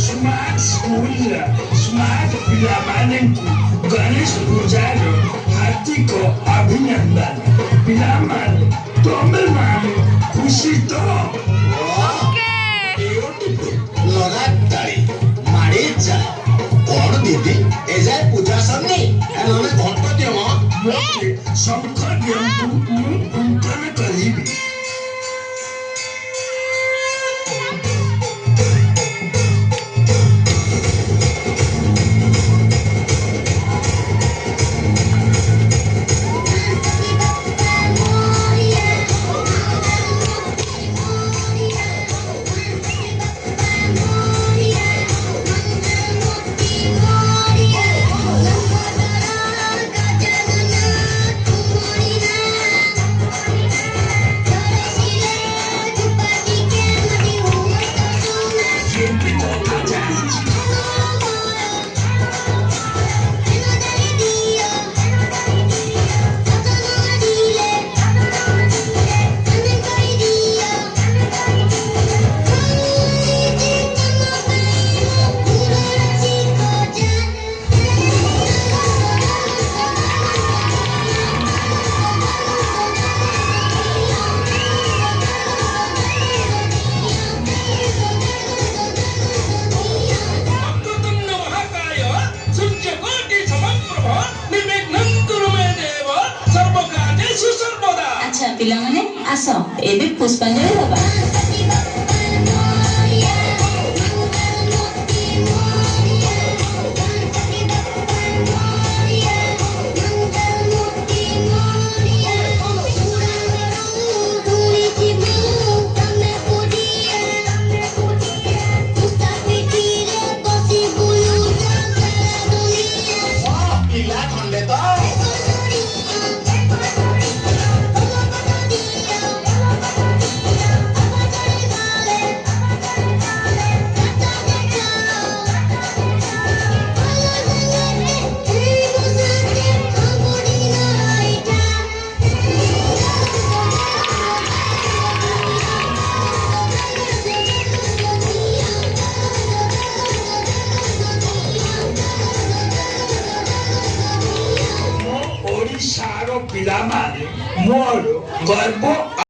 Smart School, Smart ପିଲାମାନଙ୍କୁ ଗଣେଶ ପୂଜାର ହାର୍ଦ୍ଦିକ ଅଭିନନ୍ଦନ। ପିଲାମାନେ ତମେମାନେ ଖୁସି ତ? ଲଗାତାଳି ମାଡ଼ି ଚାଲ। କଣ ଦିଦି ଏଯାଏ ପୂଜା ସରିନି? ନହେଲେ ଘଣ୍ଟ ଦିଅ ମ। ମୋତେ ଶଙ୍ଖ ଦିଅନ୍ତୁ, ମୁଁ କୀର୍ତ୍ତନ କରିବି। আচ্ছা ପିଲାମାନେ ଆସ ଏବେ ପୁଷ୍ପାଞ୍ଜଳି ଦେବା। ଓଡ଼ିଶାର ପିଲାମାନେ ମୋର ଗର୍ବ